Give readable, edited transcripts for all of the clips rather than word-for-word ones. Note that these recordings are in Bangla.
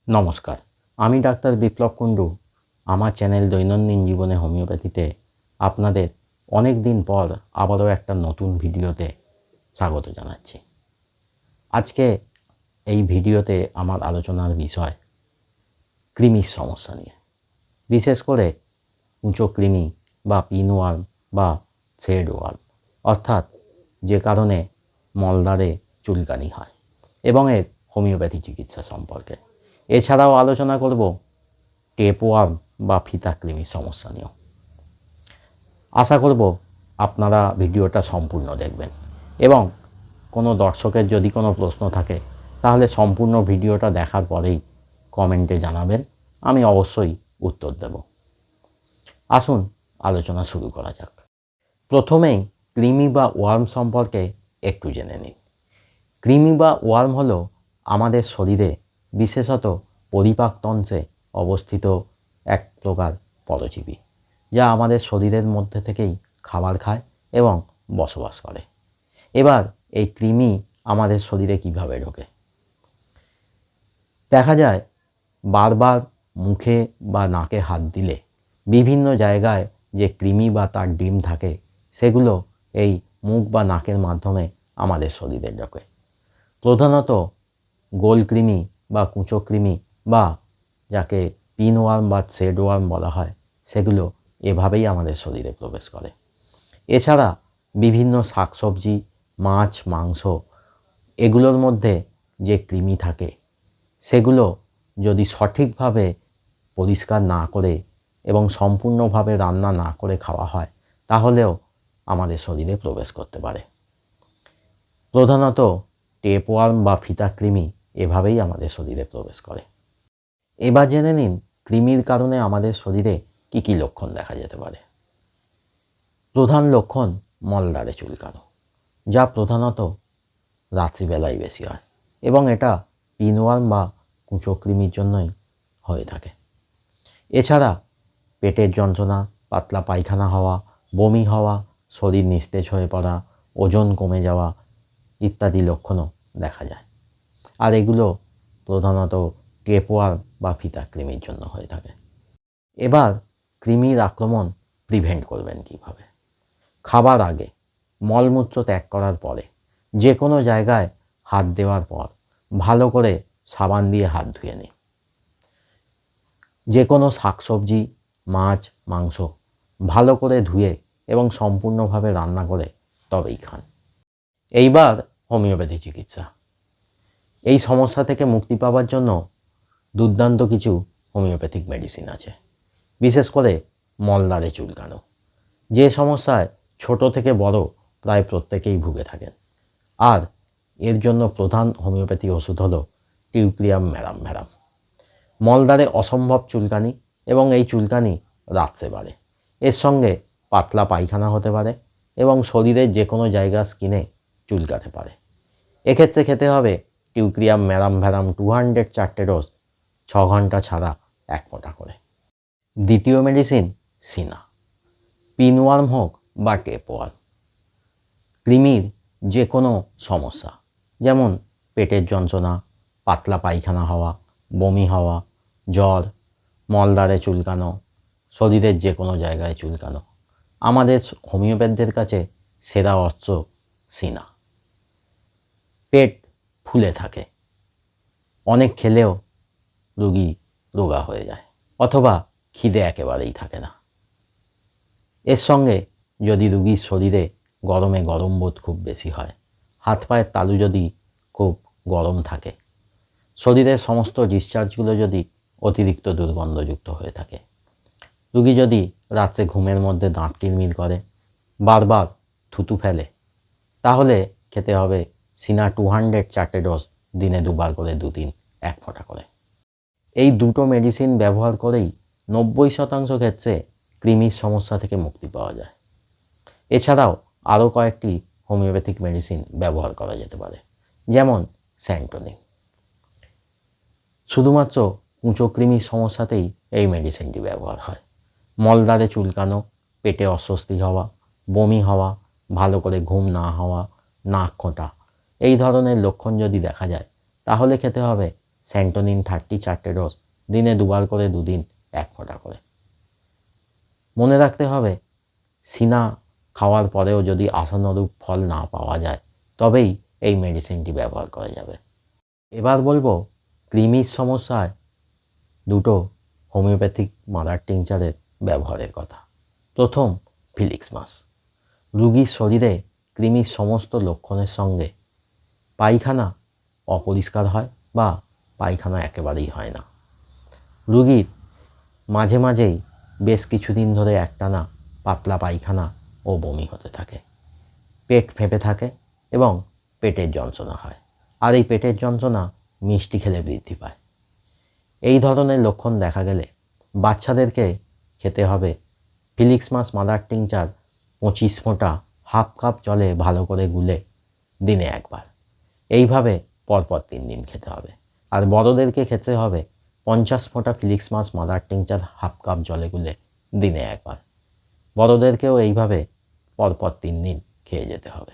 নমস্কার, আমি ডাক্তার বিপ্লব কুণ্ডু। আমার চ্যানেল দৈনন্দিন জীবনে হোমিওপ্যাথিতে আপনাদের অনেক দিন পর আবারও একটা নতুন ভিডিওতে স্বাগত জানাচ্ছি। আজকে এই ভিডিওতে আমার আলোচনার বিষয় কৃমির সমস্যা নিয়ে, বিশেষ করে উঁচো কৃমি বা পিনওয়ার্ম বা থ্রেড ওয়ার্ম, অর্থাৎ যে কারণে মলদ্বারে চুলকানি হয় এবং এর হোমিওপ্যাথি চিকিৎসা সম্পর্কে। এছাড়াও আলোচনা করব টেপওয়ার্ম বা ফিতা কৃমির সমস্যা নিয়েও। আশা করব আপনারা ভিডিওটা সম্পূর্ণ দেখবেন এবং কোনো দর্শকের যদি কোনো প্রশ্ন থাকে তাহলে সম্পূর্ণ ভিডিওটা দেখার পরেই কমেন্টে জানাবেন, আমি অবশ্যই উত্তর দেব। আসুন আলোচনা শুরু করা যাক। প্রথমেই কৃমি বা ওয়ার্ম সম্পর্কে একটু জেনে নিন। কৃমি বা ওয়ার্ম হলো আমাদের শরীরে, বিশেষত পরিপাকতন্ত্রে অবস্থিত এক প্রকার পরজীবী, যা আমাদের শরীরের মধ্যে থেকেই খাবার খায় এবং বসবাস করে। এবার এই কৃমি আমাদের শরীরে কিভাবে ঢোকে? দেখা যায় বারবার মুখে বা নাকে হাত দিলে বিভিন্ন জায়গায় যে কৃমি বা তার ডিম থাকে সেগুলো এই মুখ বা নাকের মাধ্যমে আমাদের শরীরে ঢোকে। প্রধানত গোল কৃমি বা কুঁচো কৃমি বা যাকে পিনওয়ার্ম বা থ্রেড ওয়ার্ম বলা হয়, সেগুলো এভাবেই আমাদের শরীরে প্রবেশ করে। এছাড়া বিভিন্ন শাকসবজি, মাছ, মাংস এগুলোর মধ্যে যে কৃমি থাকে সেগুলো যদি সঠিকভাবে পরিষ্কার না করে এবং সম্পূর্ণভাবে রান্না না করে খাওয়া হয় তাহলেও আমাদের শরীরে প্রবেশ করতে পারে। প্রধানত টেপওয়ার্ম বা ফিতা কৃমি এভাবেই আমাদের শরীরে প্রবেশ করে। এবার জেনে নিন কৃমির কারণে আমাদের শরীরে কী কী লক্ষণ দেখা যেতে পারে। প্রধান লক্ষণ মলদ্বারে চুলকানো, যা প্রধানত রাত্রিবেলায় বেশি হয় এবং এটা পিনওয়ার্ম বা কুঁচো কৃমির জন্যই হয়ে থাকে। এছাড়া পেটের যন্ত্রণা, পাতলা পায়খানা হওয়া, বমি হওয়া, শরীর নিস্তেজ হয়ে পড়া, ওজন কমে যাওয়া ইত্যাদি লক্ষণও দেখা যায়। আর এগুলো প্রধানত টেপওয়ার্ম বা ফিতা কৃমির জন্য হয়ে থাকে। এবার কৃমির আক্রমণ প্রিভেন্ট করবেন কিভাবে? খাবার আগে, মলমূত্র ত্যাগ করার পরে, যে কোনো জায়গায় হাত দেওয়ার পর ভালো করে সাবান দিয়ে হাত ধুয়ে নিন। যে কোনো শাকসবজি, মাছ, মাংস ভালো করে ধুয়ে এবং সম্পূর্ণভাবে রান্না করে তবেই খান। এইবার হোমিওপ্যাথি চিকিৎসা। এই সমস্যা থেকে মুক্তি পাওয়ার জন্য দুর্দান্ত কিছু হোমিওপ্যাথিক মেডিসিন আছে, বিশেষ করে মলদ্বারে চুলকানো, যে সমস্যায় ছোট থেকে বড় প্রায় প্রত্যেকেই ভুগে থাকেন। আর এর জন্য প্রধান হোমিওপ্যাথি ওষুধ হলো টিউক্রিয়াম ম্যারাম ভ্যারাম। মলদ্বারে অসম্ভব চুলকানি এবং এই চুলকানি রাত্রে বাড়ে, এর সঙ্গে পাতলা পায়খানা হতে পারে এবং শরীরের যে কোনো জায়গা স্কিনে চুলকাতে পারে। এক্ষেত্রে খেতে হবে টিউক্রিয়াম ম্যারাম ভ্যারাম 200 4টে ডোজ, 6 ঘন্টা ছাড়া 1 মোটা করে। দ্বিতীয় মেডিসিন সিনা। পিনওয়ার্ম হোক বা টেপওয়ার্ম, কৃমির যে কোনো সমস্যা, যেমন পেটের যন্ত্রণা, পাতলা পায়খানা হওয়া, বমি হওয়া, জ্বর, মলদ্বারে চুলকানো, শরীরের যে কোনো জায়গায় চুলকানো, আমাদের হোমিওপ্যাথদের কাছে সেরা অস্ত্র সিনা। পেট ফুলে থাকে, অনেক খেলেও রোগী রোগা হয়ে যায় অথবা খিদে একেবারেই থাকে না। এর সঙ্গে যদি রোগীর শরীরে গরমে গরম বোধ খুব বেশি হয়, হাত পায়ের তালু যদি খুব গরম থাকে, শরীরের সমস্ত ডিসচার্জগুলো যদি অতিরিক্ত দুর্গন্ধযুক্ত হয়ে থাকে, রোগী যদি রাত্রে ঘুমের মধ্যে দাঁত কিরমির করে, বারবার থুতু ফেলে, তাহলে খেতে হবে সিনা 200 4টে ডোজ, দিনে 2বার করে 2 দিন 1 ফোঁটা করে। এই দুটো মেডিসিন ব্যবহার করেই 90% ক্ষেত্রে কৃমির সমস্যা থেকে মুক্তি পাওয়া যায়। এছাড়াও আরও কয়েকটি হোমিওপ্যাথিক মেডিসিন ব্যবহার করা যেতে পারে, যেমন স্যান্টোনিন। শুধুমাত্র উঁচো কৃমির সমস্যাতেই এই মেডিসিনটি ব্যবহার হয়। মলদ্বারে চুলকানো, পেটে অস্বস্তি হওয়া, বমি হওয়া, ভালো করে ঘুম না হওয়া, নাক খোঁটা, এই ধরনের লক্ষণ যদি দেখা যায় তাহলে খেতে হবে স্যান্টোনিন 30 ডোজ, দিনে 2বার করে 2 দিন 1 ফোঁটা করে। মনে রাখতে হবে সিনা খাওয়ার পরেও যদি আশানুরূপ ফল না পাওয়া যায় তবেই এই মেডিসিনটি ব্যবহার করা যাবে। এবার বলবো কৃমির সমস্যায় দুটো হোমিওপ্যাথিক মাদার টিংচারের ব্যবহারের কথা। প্রথম, ফিলিক্স মাস। রুগীর শরীরে কৃমির সমস্ত লক্ষণের সঙ্গে পায়খানা অপরিষ্কার হয় বা পায়খানা একেবারেই হয় না। রুগীর মাঝে মাঝেই বেশ কিছুদিন ধরে একটানা পাতলা পায়খানা ও বমি হতে থাকে, পেট ফেঁপে থাকে এবং পেটের যন্ত্রণা হয়। আর এই পেটের যন্ত্রণা মিষ্টি খেলে বৃদ্ধি পায়। এই ধরনের লক্ষণ দেখা গেলে বাচ্চাদেরকে খেতে হবে ফিলিক্স মাস মাদার টিংচার 25 ফোঁটা হাফ কাপ জলে ভালো করে গুলে দিনে 1 বার। এইভাবে পরপর 3 দিন খেতে হবে। আর বড়দেরকে খেতে হবে 50 ফোঁটা ফিলিক্স মাস মাদার টিংচার হাফ কাপ জলে গুলে দিনে 1 বার। বড়দেরকেও এইভাবে পরপর 3 দিন খেয়ে যেতে হবে।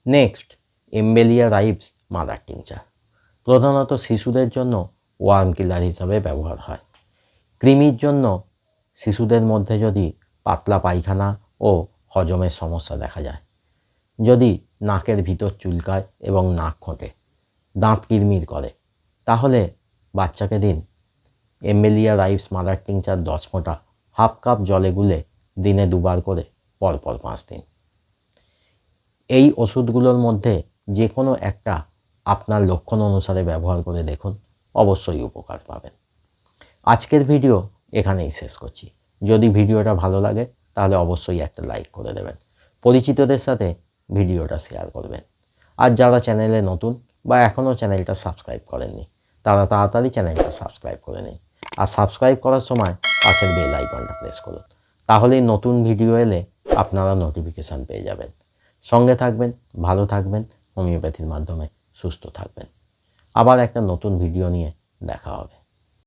Next, embelia ribes mother tincture. প্রধানত শিশুদের জন্য ওয়ার্ম কিলার হিসাবে ব্যবহার হয়। কৃমির জন্য শিশুদের মধ্যে যদি পাতলা পায়খানা ও হজমের সমস্যা দেখা যায়, যদি নাকের ভিতর চুলকায় এবং নাক খোঁটে, দাঁত কিরমির করে, তাহলে বাচ্চাকে দিন এম্বেলিয়া রাইবস মাদার টিংচার 10 ফোঁটা হাফ কাপ জলে গুলে দিনে 2 বার করে পরপর 5 দিন। এই ওষুধগুলোর মধ্যে যে কোনো একটা আপনার লক্ষণ অনুসারে ব্যবহার করে দেখুন, অবশ্যই উপকার পাবেন। আজকের ভিডিও এখানেই শেষ করছি। যদি ভিডিওটা ভালো লাগে তাহলে অবশ্যই একটা লাইক করে দেবেন, পরিচিতদের সাথে ভিডিওটা শেয়ার করবেন। আর যারা চ্যানেলে নতুন বা এখনও চ্যানেলটা সাবস্ক্রাইব করেননি তারা তাড়াতাড়ি চ্যানেলটা সাবস্ক্রাইব করে নিন। আর সাবস্ক্রাইব করার সময় পাশের বেল আইকনটা প্রেস করুন, তাহলেই নতুন ভিডিও এলে আপনারা নোটিফিকেশান পেয়ে যাবেন। সঙ্গে থাকবেন, ভালো থাকবেন, হোমিওপ্যাথির মাধ্যমে সুস্থ থাকবেন। আবার একটা নতুন ভিডিও নিয়ে দেখা হবে।